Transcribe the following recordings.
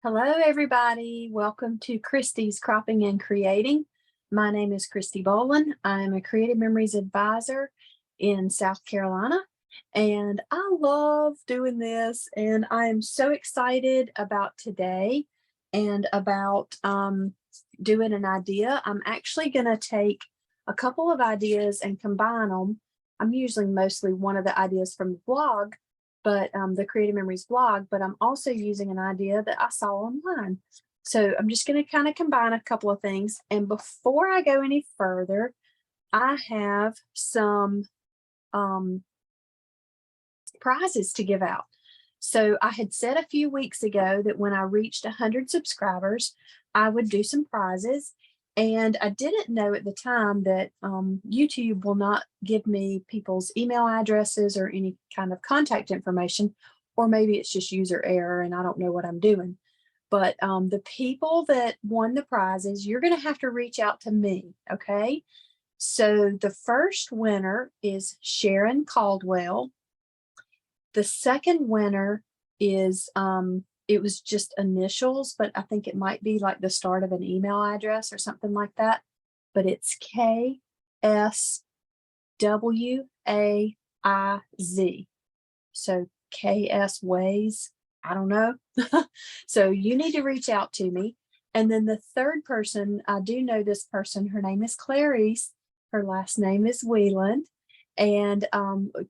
Hello, everybody. Welcome to Kristi's Cropping and Creating. My name is kristibolin. I'm a Creative Memories Advisor in South Carolina, and I love doing this, and I am so excited about today and about doing an idea. I'm actually going to take a couple of ideas and combine them. I'm using mostly one of the ideas from the blog, but the Creative Memories blog, but I'm also using an idea that I saw online. So I'm just going to kind of combine a couple of things. And before I go any further, I have some prizes to give out. So I had said a few weeks ago that when I reached 100 subscribers, I would do some prizes. And I didn't know at the time that YouTube will not give me people's email addresses or any kind of contact information, or maybe it's just user error and I don't know what I'm doing. But the people that won the prizes, you're going to have to reach out to me, okay? So the first winner is Sharon Caldwell. The second winner is it was just initials, but I think it might be like the start of an email address or something like that. But it's KSWAIZ. So KS Ways, I don't know. So you need to reach out to me. And then the third person, I do know this person. Her name is Clarice. Her last name is Wheeland. And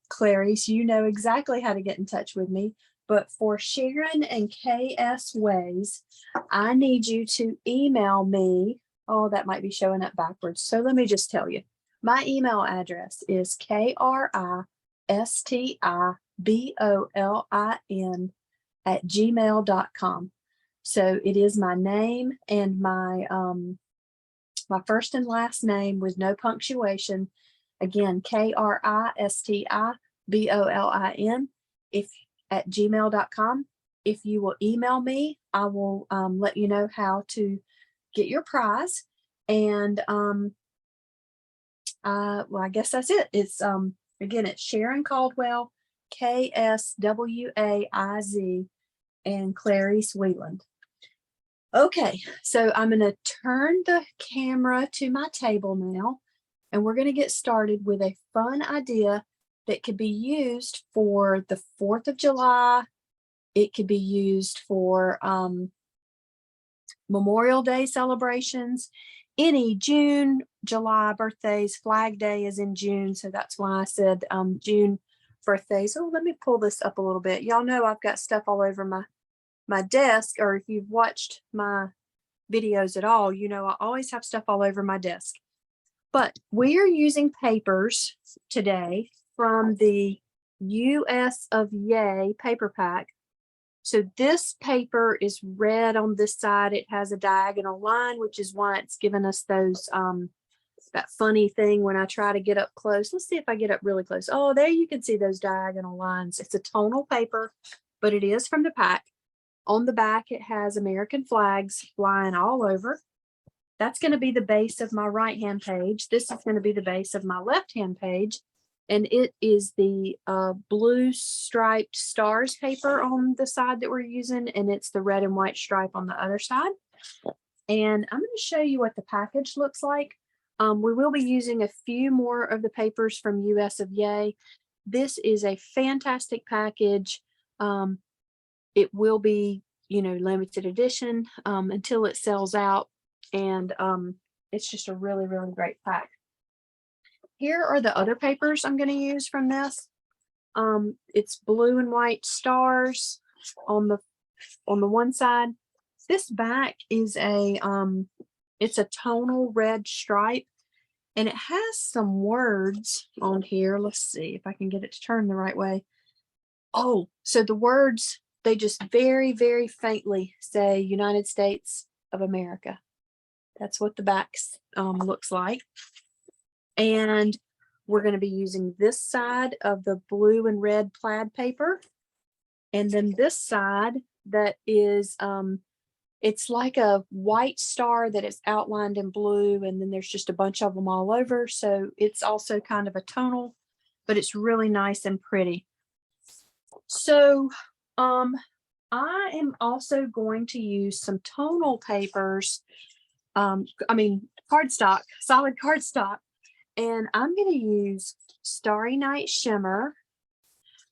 Clarice, you know exactly how to get in touch with me. But for Sharon and KS Ways, I need you to email me. Oh, that might be showing up backwards. So let me just tell you. My email address is kristibolin@gmail.com. So it is my name and my first and last name with no punctuation. Again, kristibolin at gmail.com. If you will email me, I will let you know how to get your prize. And well, I guess that's it. It's again, it's Sharon Caldwell, KSWAIZ, and Clarice Wheeland. Okay, so I'm going to turn the camera to my table now, and we're going to get started with a fun idea that could be used for the 4th of July. It could be used for Memorial Day celebrations, any June, July birthdays. Flag Day is in June, so that's why I said June birthdays. Oh, let me pull this up a little bit. Y'all know I've got stuff all over my desk, or if you've watched my videos at all, you know I always have stuff all over my desk. But we are using papers today from the US of Yay paper pack. So this paper is red on this side. It has a diagonal line, which is why it's given us those that funny thing when I try to get up close. Let's see if I get up really close. Oh, there you can see those diagonal lines. It's a tonal paper, but it is from the pack. On the back, it has American flags flying all over. That's going to be the base of my right-hand page. This is going to be the base of my left-hand page. And it is the blue striped stars paper on the side that we're using, and it's the red and white stripe on the other side. And I'm going to show you what the package looks like. We will be using a few more of the papers from US of Yay. This is a fantastic package. It will be, limited edition until it sells out. And it's just a really, really great pack. Here are the other papers I'm going to use from this. It's blue and white stars on the one side. This back is it's a tonal red stripe, and it has some words on here. Let's see if I can get it to turn the right way. Oh, so the words, they just very, very faintly say United States of America. That's what the back looks like. And we're going to be using this side of the blue and red plaid paper. And then this side that is, it's like a white star that is outlined in blue. And then there's just a bunch of them all over. So it's also kind of a tonal, but it's really nice and pretty. So I am also going to use some tonal papers, cardstock, solid cardstock, and I'm going to use Starry Night Shimmer.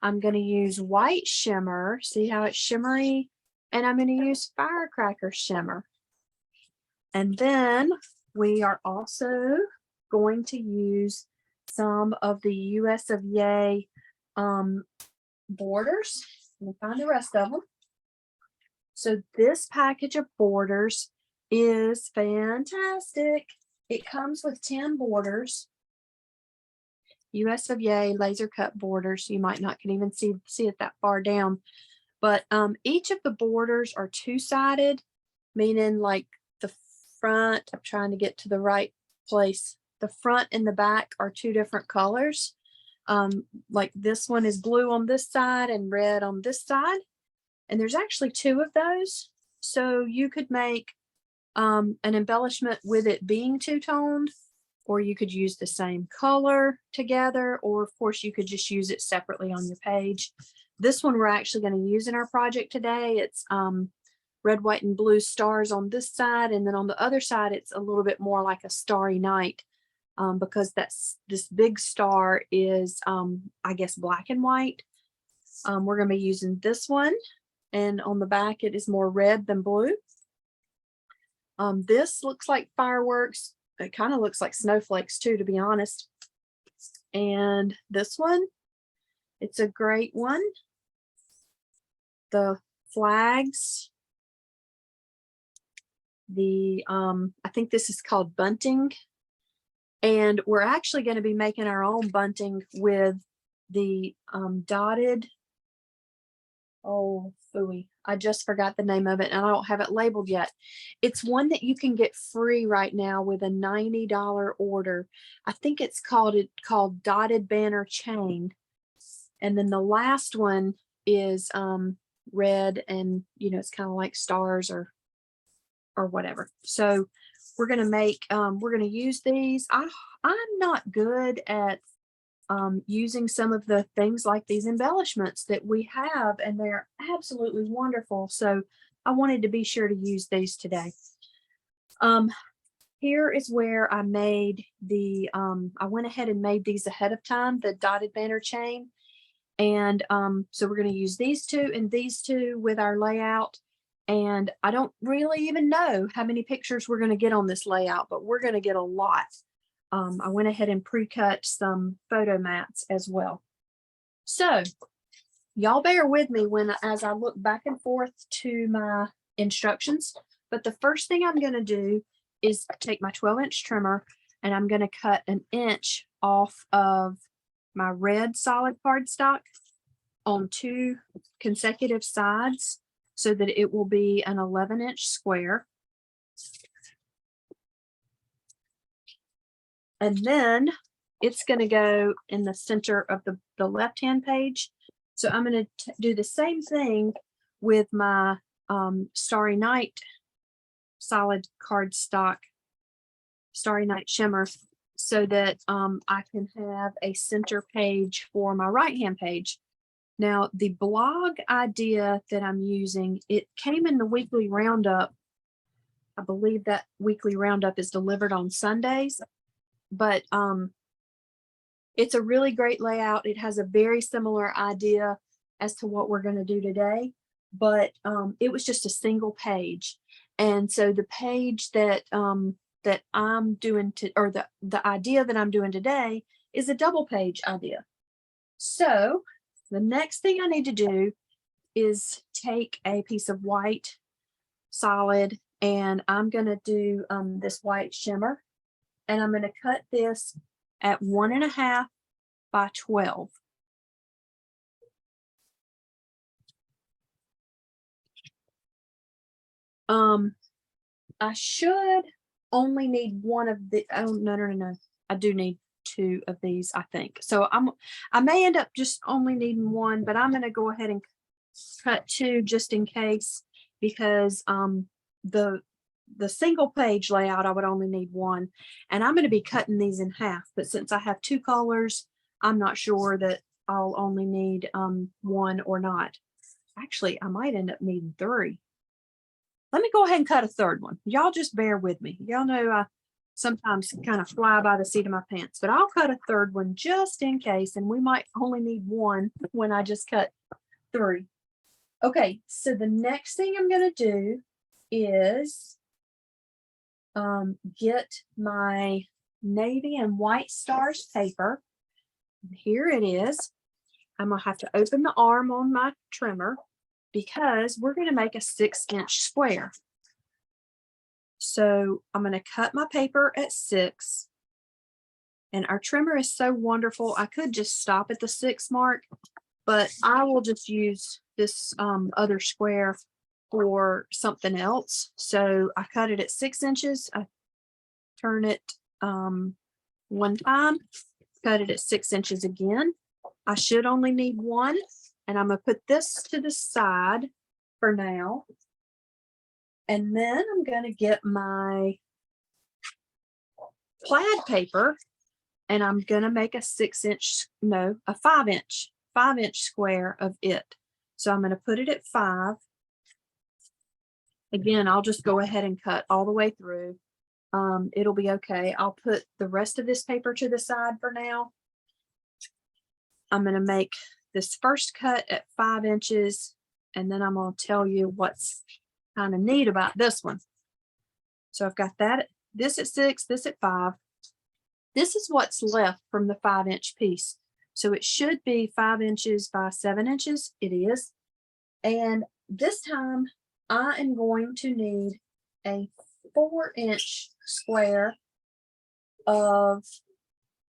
I'm going to use white shimmer. See how it's shimmery? And I'm going to use Firecracker shimmer. And then we are also going to use some of the US of Yay borders. Let me find the rest of them. So this package of borders is fantastic. It comes with 10 borders. US of Yay laser cut borders. You might not can even see it that far down, but each of the borders are two-sided, meaning like the front, I'm trying to get to the right place. The front and the back are two different colors. Like this one is blue on this side and red on this side. And there's actually two of those. So you could make an embellishment with it being two-toned, or you could use the same color together, or of course you could just use it separately on your page. This one we're actually going to use in our project today. It's red, white, and blue stars on this side, and then on the other side it's a little bit more like a starry night, because this big star is I guess black and white. We're going to be using this one, and on the back it is more red than blue. This looks like fireworks. It kind of looks like snowflakes too, to be honest. And this one, it's a great one. The flags, I think this is called bunting. And we're actually going to be making our own bunting with the dotted, oh phooey, I just forgot the name of it and I don't have it labeled yet. It's one that you can get free right now with a $90 order. I think it's called Dotted Banner Chain. And then the last one is red, and it's kind of like stars or whatever. So we're going to make we're going to use these. I'm not good at using some of the things like these embellishments that we have, and they're absolutely wonderful. So I wanted to be sure to use these today. Here is where I made the, I went ahead and made these ahead of time, the dotted banner chain. And so we're going to use these two and these two with our layout. And I don't really even know how many pictures we're going to get on this layout, but we're going to get a lot. I went ahead and pre-cut some photo mats as well. So y'all bear with me as I look back and forth to my instructions. But the first thing I'm going to do is take my 12-inch trimmer, and I'm going to cut 1 inch off of my red solid cardstock on 2 consecutive sides so that it will be an 11-inch square. And then it's going to go in the center of the left-hand page. So I'm going to do the same thing with my Starry Night solid cardstock, Starry Night Shimmer, so that I can have a center page for my right-hand page. Now, the blog idea that I'm using, it came in the weekly roundup. I believe that weekly roundup is delivered on Sundays. But it's a really great layout. It has a very similar idea as to what we're going to do today, but it was just a single page. And so the page that that I'm doing or the idea that I'm doing today is a double page idea. So the next thing I need to do is take a piece of white solid, and I'm going to do this white shimmer. And I'm going to cut this at 1.5 by 12. I should only need one of the, oh, no. I do need 2 of these, I think. So I may end up just only needing 1, but I'm going to go ahead and cut 2 just in case, because the single page layout, I would only need 1, and I'm going to be cutting these in half. But since I have 2 colors, I'm not sure that I'll only need 1 or not. Actually, I might end up needing 3. Let me go ahead and cut a 3rd one. Y'all just bear with me. Y'all know I sometimes kind of fly by the seat of my pants, but I'll cut a 3rd one just in case, and we might only need 1 when I just cut 3. Okay, so the next thing I'm going to do is get my navy and white stars paper. Here it is. I'm going to have to open the arm on my trimmer because we're going to make a 6-inch square. So I'm going to cut my paper at 6. And our trimmer is so wonderful. I could just stop at the 6 mark, but I will just use this other square for something else. So I cut it at 6 inches. I turn it 1 time, cut it at 6 inches again. I should only need 1. And I'm going to put this to the side for now. And then I'm going to get my plaid paper and I'm going to make a 6-inch, no, a 5-inch square of it. So I'm going to put it at 5. Again, I'll just go ahead and cut all the way through. It'll be okay. I'll put the rest of this paper to the side for now. I'm going to make this first cut at 5 inches, and then I'm going to tell you what's kind of neat about this one. So I've got that, this at 6, this at 5. This is what's left from the 5-inch piece. So it should be 5 inches by 7 inches. It is. And this time I am going to need a 4-inch square of,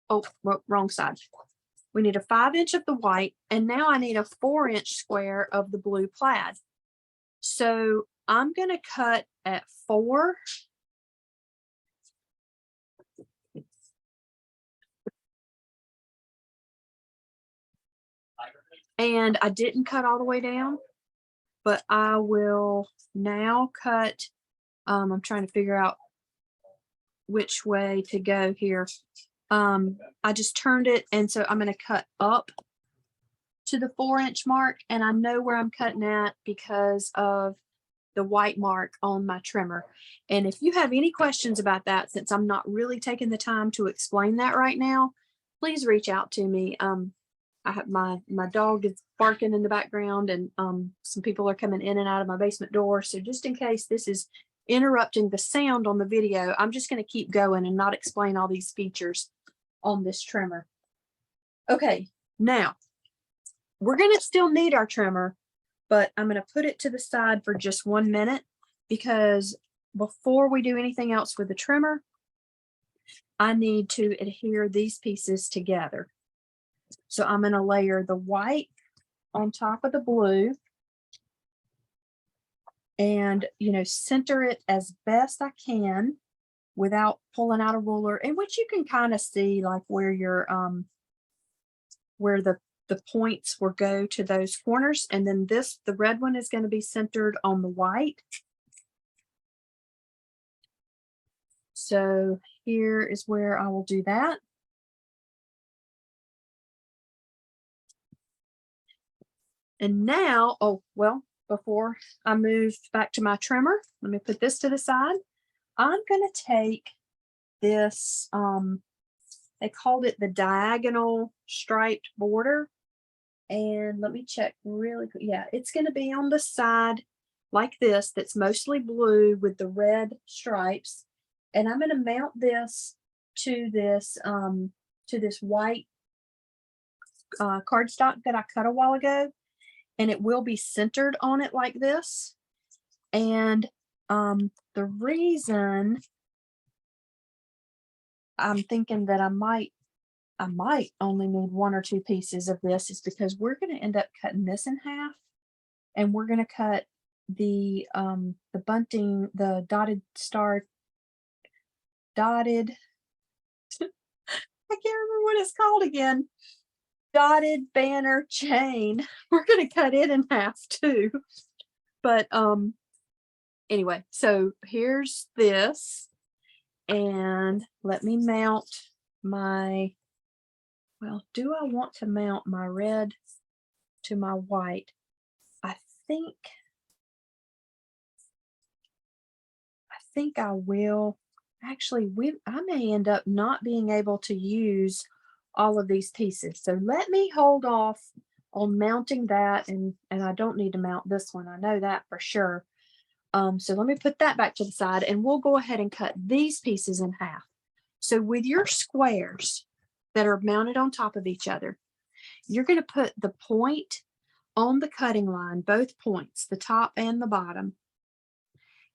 oh, wrong side. We need a 5-inch of the white, and now I need a 4-inch square of the blue plaid. So I'm going to cut at 4. And I didn't cut all the way down, but I will now cut. I'm trying to figure out which way to go here. I just turned it, and so I'm going to cut up to the 4-inch mark, and I know where I'm cutting at because of the white mark on my trimmer. And if you have any questions about that, since I'm not really taking the time to explain that right now, please reach out to me. I have my dog is barking in the background, and some people are coming in and out of my basement door. So just in case this is interrupting the sound on the video, I'm just going to keep going and not explain all these features on this trimmer. Okay, now we're going to still need our trimmer, but I'm going to put it to the side for just 1 minute, because before we do anything else with the trimmer, I need to adhere these pieces together. So I'm going to layer the white on top of the blue and, center it as best I can without pulling out a ruler, in which you can kind of see like where your where the points will go to those corners. And then the red one is going to be centered on the white. So here is where I will do that. And now, oh, well, before I move back to my trimmer, let me put this to the side. I'm going to take this, they called it the diagonal striped border. And let me check really quick. Yeah, it's going to be on the side like this, that's mostly blue with the red stripes. And I'm going to mount this to this white cardstock that I cut a while ago. And it will be centered on it like this. And the reason I'm thinking that I might only need 1 or 2 pieces of this is because we're going to end up cutting this in half, and we're going to cut the bunting, the dotted I can't remember what it's called again. Dotted banner chain. We're going to cut it in half too. But anyway, so here's this, and let me mount my, well, do I want to mount my red to my white? I think I will. Actually, I may end up not being able to use all of these pieces. So let me hold off on mounting that, and I don't need to mount this one. I know that for sure. So let me put that back to the side, and we'll go ahead and cut these pieces in half. So with your squares that are mounted on top of each other, you're going to put the point on the cutting line, both points, the top and the bottom.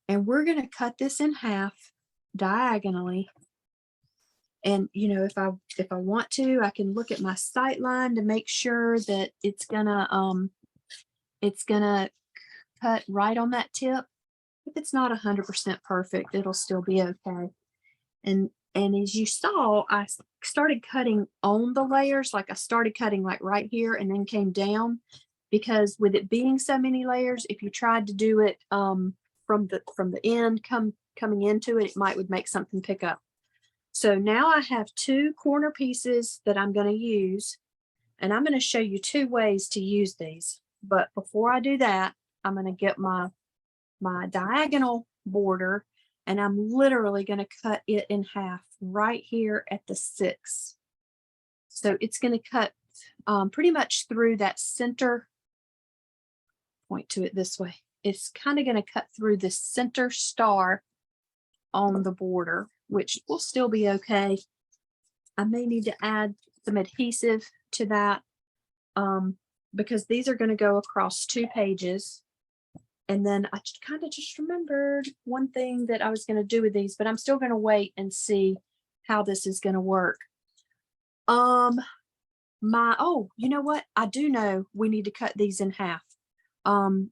And we're going to cut this in half diagonally. And you know, if I want to, I can look at my sight line to make sure that it's gonna cut right on that tip. If it's not 100% perfect, it'll still be okay. And as you saw, I started cutting on the layers. Like I started cutting like right here and then came down, because with it being so many layers, if you tried to do it from the end coming into it, it would make something pick up. So now I have two corner pieces that I'm going to use, and I'm going to show you two ways to use these. But before I do that, I'm going to get my diagonal border, and I'm literally going to cut it in half right here at the 6. So it's going to cut pretty much through that center. Point to it this way. It's kind of going to cut through the center star on the border, which will still be okay. I may need to add some adhesive to that because these are going to go across 2 pages. And then I kind of just remembered one thing that I was going to do with these, but I'm still going to wait and see how this is going to work. Oh, you know what? I do know we need to cut these in half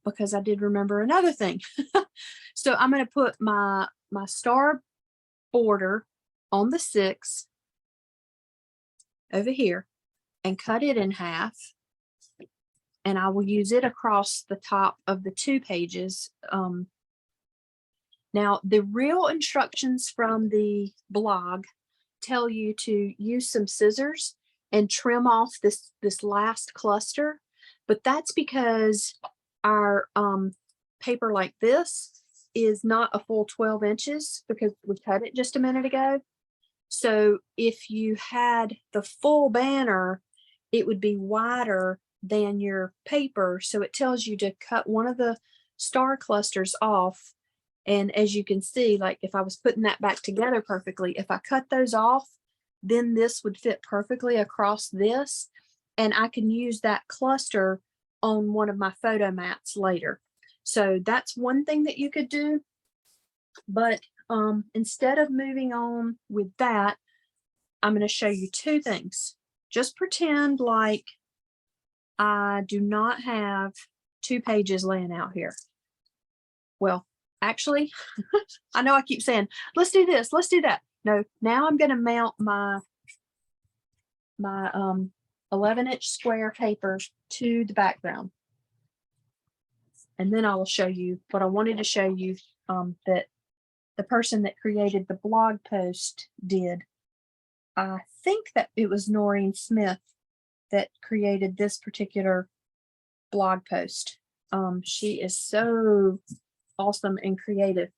because I did remember another thing. So I'm going to put my star border on the 6 over here and cut it in half. And I will use it across the top of the 2 pages. Now, the real instructions from the blog tell you to use some scissors and trim off this last cluster, but that's because our paper like this is not a full 12 inches because we cut it just a minute ago. So if you had the full banner, it would be wider than your paper. So it tells you to cut one of the star clusters off. And as you can see, like if I was putting that back together perfectly, if I cut those off, then this would fit perfectly across this. And I can use that cluster on one of my photo mats later. So that's one thing that you could do. But instead of moving on with that, I'm going to show you 2 things. Just pretend like I do not have 2 pages laying out here. Well, actually, I know I keep saying, let's do this, let's do that. No, now I'm going to mount my 11-inch square paper to the background. And then I will show you what I wanted to show you that the person that created the blog post did. I think that it was Noreen Smith that created this particular blog post. She is so awesome and creative.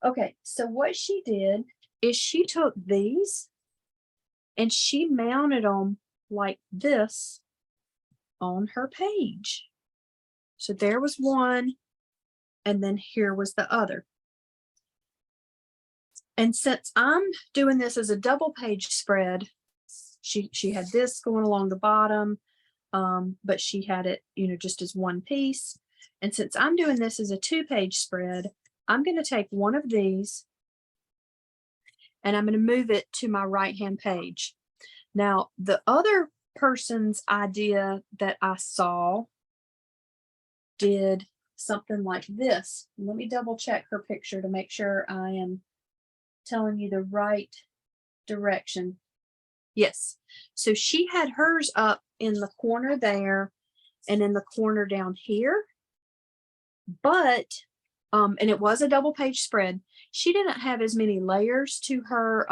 Okay, so what she did is she took these and she mounted them like this on her page. So there was one, and then here was the other. And since I'm doing this as a double page spread, she had this going along the bottom, but she had it, just as one piece. And since I'm doing this as a 2-page spread, I'm going to take one of these and I'm going to move it to my right-hand page. Now, the other person's idea that I saw did something like this. Let me double check her picture to make sure I am telling you the right direction. Yes. So she had hers up in the corner there and in the corner down here. But, and it was a double page spread. She didn't have as many layers to her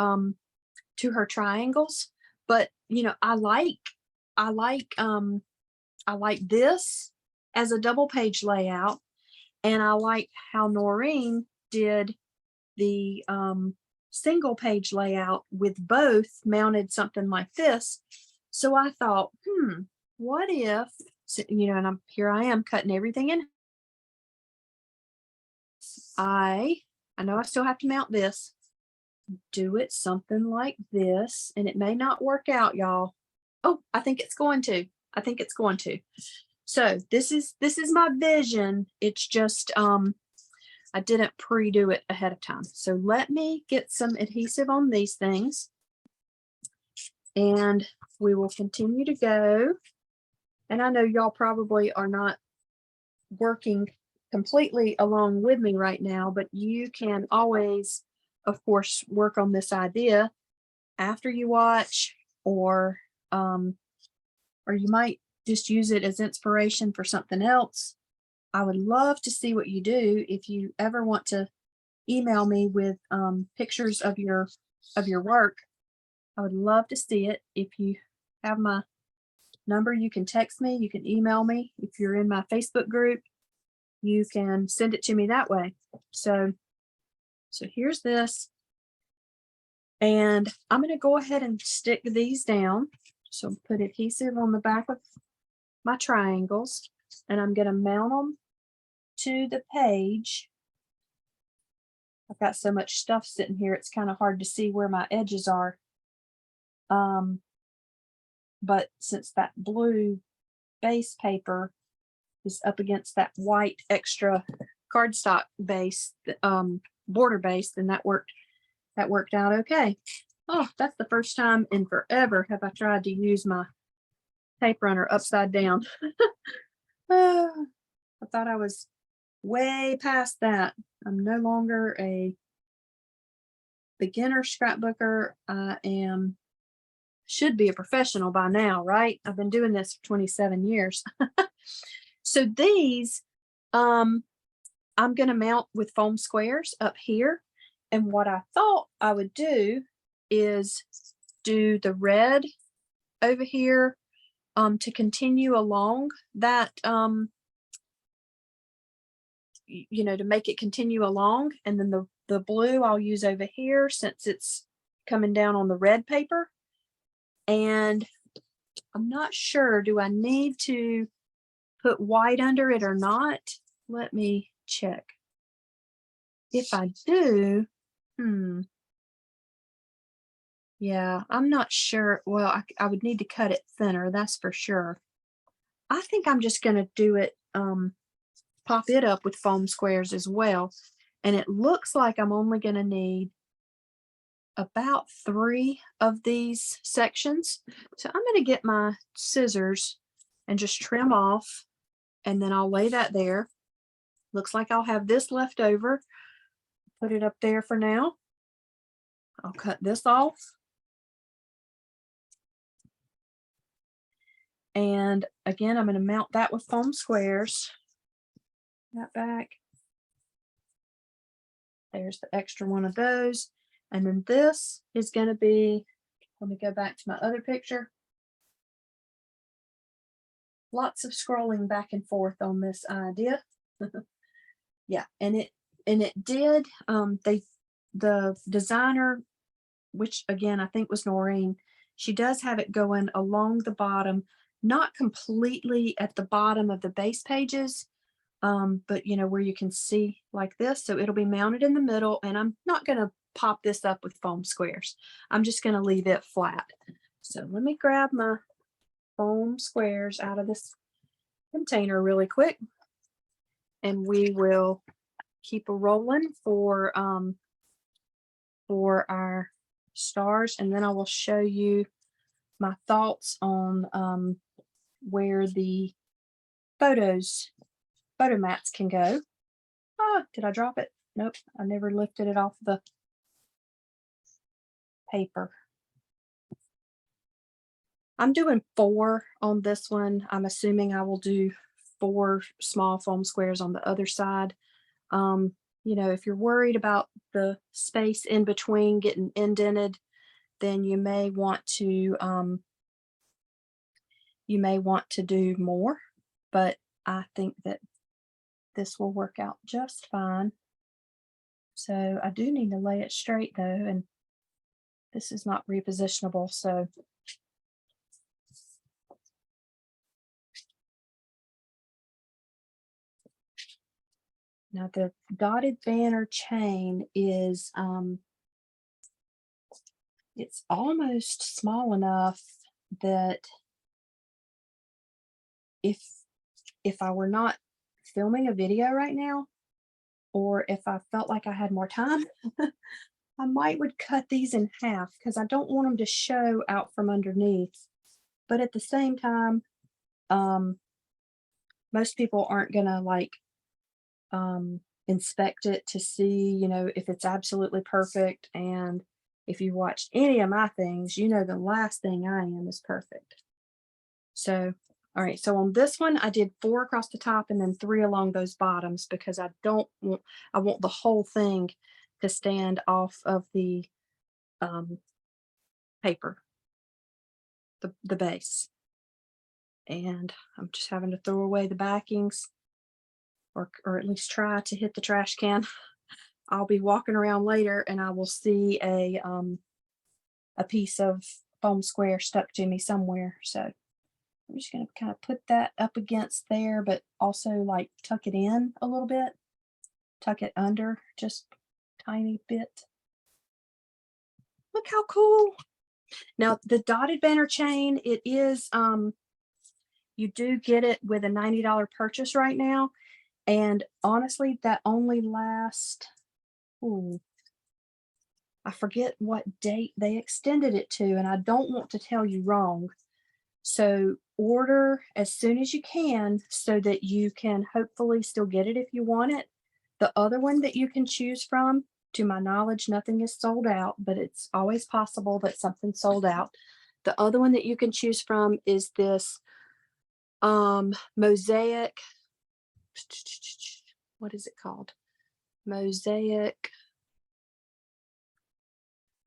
triangles, but I like this as a double page layout. And I like how Noreen did the single page layout with both mounted something like this. So I thought, what if, you know, and here I am cutting everything in. I know I still have to mount this. Do it something like this, and it may not work out, y'all. Oh, I think it's going to. I think it's going to. So this is my vision. It's just I didn't pre-do it ahead of time. So let me get some adhesive on these things, and we will continue to go. And I know y'all probably are not working completely along with me right now, but you can always, of course, work on this idea after you watch, or you might just use it as inspiration for something else. I would love to see what you do. If you ever want to email me with pictures of your work, I would love to see it. If you have my number, you can text me, you can email me. If you're in my Facebook group, you can send it to me that way. So here's this, and I'm going to go ahead and stick these down. So put adhesive on the back of my triangles, and I'm going to mount them to the page. I've got so much stuff sitting here, it's kind of hard to see where my edges are. But since that blue base paper is up against that white extra cardstock base, border base, then that worked out okay. Oh, that's the first time in forever have I tried to use my tape runner upside down. I thought I was way past that. I'm no longer a beginner scrapbooker. I should be a professional by now, right? I've been doing this for 27 years. So these, I'm going to mount with foam squares up here. And what I thought I would do is do the red over here to continue along that, you know, to make it continue along. And then the blue I'll use over here since it's coming down on the red paper. And I'm not sure, do I need to put white under it or not? Let me check. If I do, yeah, I'm not sure. Well, I would need to cut it thinner, that's for sure. I think I'm just going to do it, pop it up with foam squares as well. And it looks like I'm only going to need about 3 of these sections. So I'm going to get my scissors and just trim off, and then I'll lay that there. Looks like I'll have this left over. Put it up there for now. I'll cut this off. And again, I'm going to mount that with foam squares. That back. There's the extra one of those. And then this is going to be, let me go back to my other picture. Lots of scrolling back and forth on this idea. Yeah, and it did, the designer, which again, I think was Noreen, she does have it going along the bottom, not completely at the bottom of the base pages, but you know, where you can see like this. So it'll be mounted in the middle, and I'm not going to pop this up with foam squares. I'm just going to leave it flat. So let me grab my foam squares out of this container really quick, and we will keep a rolling for our stars, and then I will show you my thoughts on where the photo mats can go. Ah, did I drop it? Nope, I never lifted it off the paper. I'm doing 4 on this one. I'm assuming I will do 4 small foam squares on the other side. You know, if you're worried about the space in between getting indented, then you may want to do more, but I think that this will work out just fine. So I do need to lay it straight though, and this is not repositionable, so now the dotted banner chain is it's almost small enough that if I were not filming a video right now, or if I felt like I had more time, I might would cut these in half because I don't want them to show out from underneath. But at the same time, most people aren't gonna like inspect it to see, you know, if it's absolutely perfect. And if you watched any of my things, you know the last thing I am is perfect. So, all right, so on this one, I did 4 across the top and then 3 along those bottoms because I want the whole thing to stand off of the paper, the base. And I'm just having to throw away the backings, or at least try to hit the trash can. I'll be walking around later and I will see a piece of foam square stuck to me somewhere. So I'm just going to kind of put that up against there, but also like tuck it in a little bit, tuck it under just a tiny bit. Look how cool. Now the dotted banner chain, it is, you do get it with a $90 purchase right now. And honestly, that only lasts, I forget what date they extended it to, and I don't want to tell you wrong. So order as soon as you can so that you can hopefully still get it if you want it. The other one that you can choose from, to my knowledge, nothing is sold out, but it's always possible that something's sold out. The other one that you can choose from is this Mosiac, what is it called? Mosiac,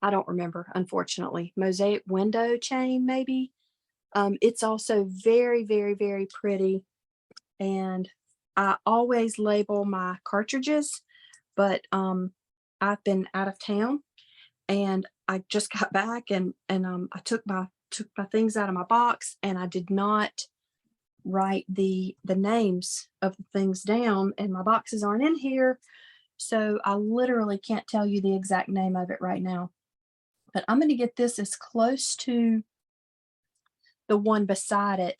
I don't remember, unfortunately. Mosiac window chain, maybe. It's also very, very, very pretty. And I always label my cartridges, but I've been out of town and I just got back, and I took my things out of my box, and I did not write the names of the things down, and my boxes aren't in here. So I literally can't tell you the exact name of it right now. But I'm going to get this as close to the one beside it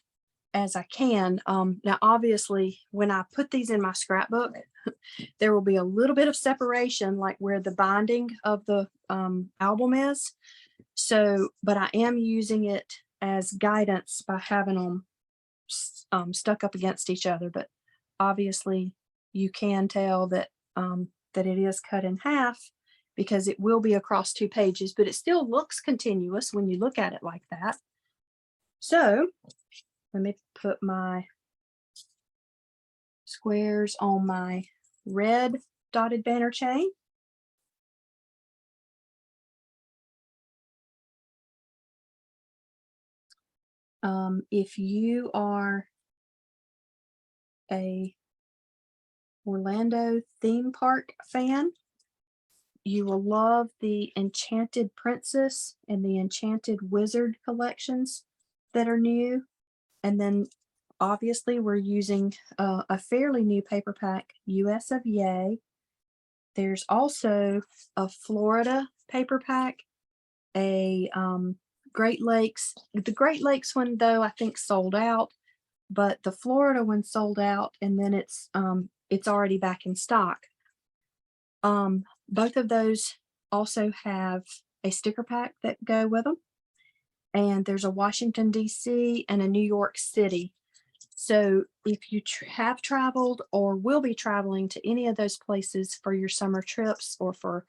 as I can. Now, obviously, when I put these in my scrapbook, there will be a little bit of separation, like where the binding of the album is. So, but I am using it as guidance by having them stuck up against each other. But obviously, you can tell that that it is cut in half because it will be across 2 pages, but it still looks continuous when you look at it like that. So let me put my squares on my red dotted banner chain. If you are a Orlando theme park fan, you will love the Enchanted Princess and the Enchanted Wizard collections that are new. And then obviously we're using a fairly new paper pack, US of Yay. There's also a Florida paper pack, a Great Lakes. The Great Lakes one, though, I think sold out, but the Florida one sold out, and then it's already back in stock. Both of those also have a sticker pack that go with them, and there's a Washington, D.C. and a New York City. So if you have traveled or will be traveling to any of those places for your summer trips, or for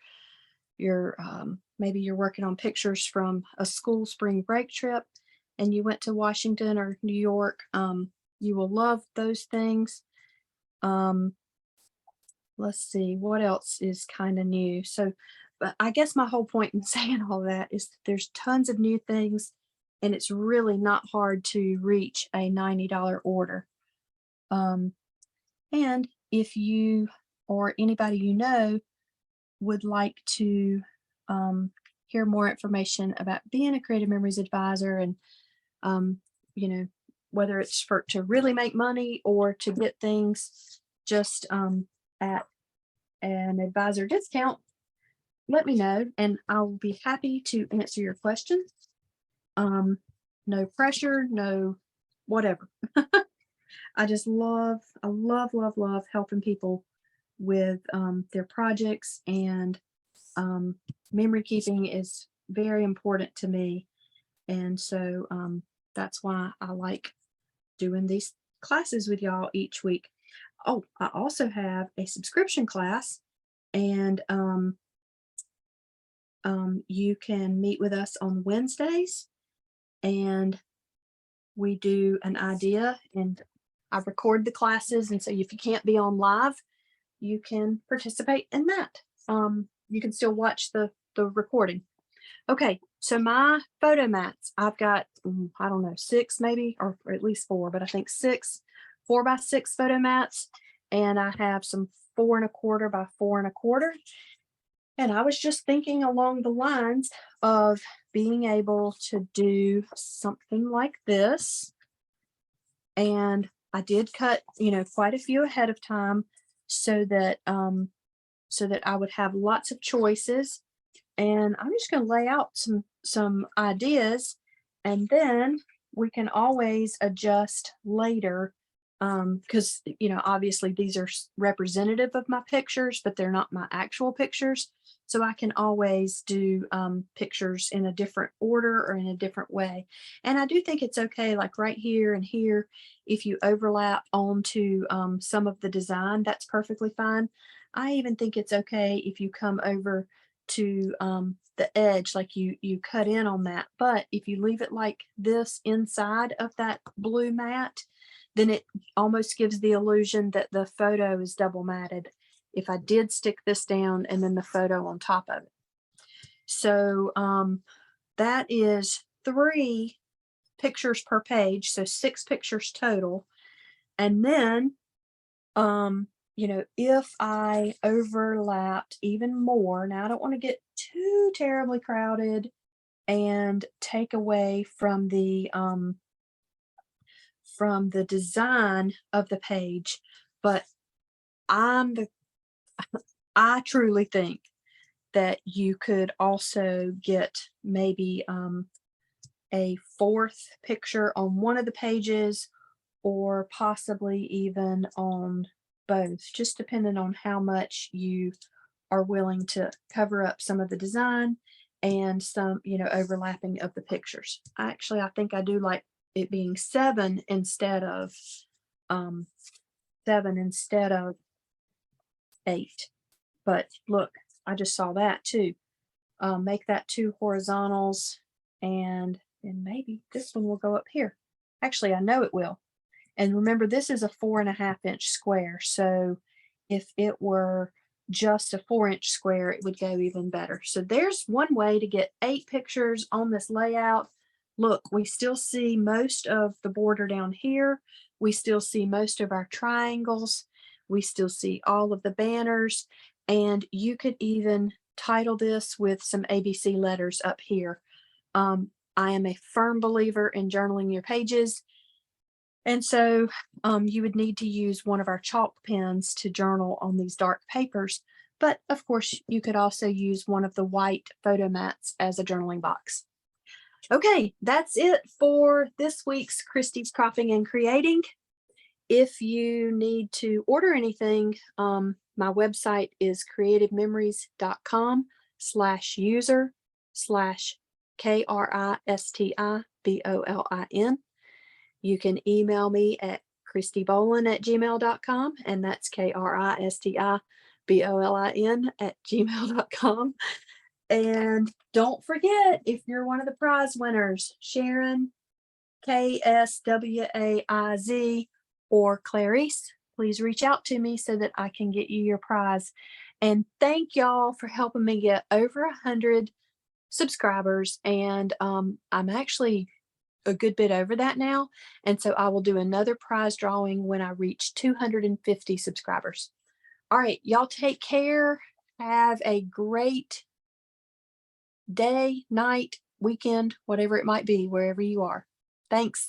your maybe you're working on pictures from a school spring break trip and you went to Washington or New York, you will love those things. Let's see what else is kind of new. So, but I guess my whole point in saying all that is that there's tons of new things, and it's really not hard to reach a $90 order. And if you or anybody you know would like to hear more information about being a Creative Memories advisor and, you know, whether it's for to really make money or to get things just at an advisor discount, let me know and I'll be happy to answer your questions. No pressure, no whatever. I just love helping people with their projects, and memory keeping is very important to me. And so that's why I like doing these classes with y'all each week. Oh, I also have a subscription class, and you can meet with us on Wednesdays, and we do an idea, and I record the classes. And so if you can't be on live, you can participate in that. You can still watch the recording. Okay, so my photo mats, I've got, I don't know, 6 maybe, or at least 4, but I think 6 4x6 photo mats. And I have some 4 1/4 by 4 1/4. And I was just thinking along the lines of being able to do something like this. And I did cut, quite a few ahead of time so that I would have lots of choices. And I'm just going to lay out some ideas, and then we can always adjust later, because obviously these are representative of my pictures, but they're not my actual pictures. So I can always do pictures in a different order or in a different way. And I do think it's okay, like right here and here, if you overlap onto some of the design, that's perfectly fine. I even think it's okay if you come over to the edge, like you cut in on that. But if you leave it like this inside of that blue mat, then it almost gives the illusion that the photo is double matted if I did stick this down and then the photo on top of it. So that is 3 pictures per page, so 6 pictures total. And then if I overlapped even more, now I don't want to get too terribly crowded and take away from the design of the page, but I truly think that you could also get maybe a 4th picture on one of the pages, or possibly even on both, just depending on how much you are willing to cover up some of the design and some, overlapping of the pictures. I think I do like it being 7 instead of 8. But look, I just saw that too. Make that 2 horizontals, and maybe this one will go up here. Actually, I know it will. And remember, this is a 4.5-inch square. So if it were just a 4-inch square, it would go even better. So there's one way to get 8 pictures on this layout. Look, we still see most of the border down here. We still see most of our triangles. We still see all of the banners. And you could even title this with some ABC letters up here. I am a firm believer in journaling your pages. And so you would need to use one of our chalk pens to journal on these dark papers. But of course, you could also use one of the white photo mats as a journaling box. Okay, that's it for this week's Kristi's Cropping and Creating. If you need to order anything, my website is creativememories.com/user/KRISTIBOLIN. You can email me at kristibolin@gmail.com, and that's KRISTIBOLIN@gmail.com. And don't forget, if you're one of the prize winners, Sharon, KSWAIZ, or Clarice, please reach out to me so that I can get you your prize. And thank y'all for helping me get over 100 subscribers. And I'm actually a good bit over that now. And so I will do another prize drawing when I reach 250 subscribers. All right, y'all take care. Have a great day, night, weekend, whatever it might be, wherever you are. Thanks.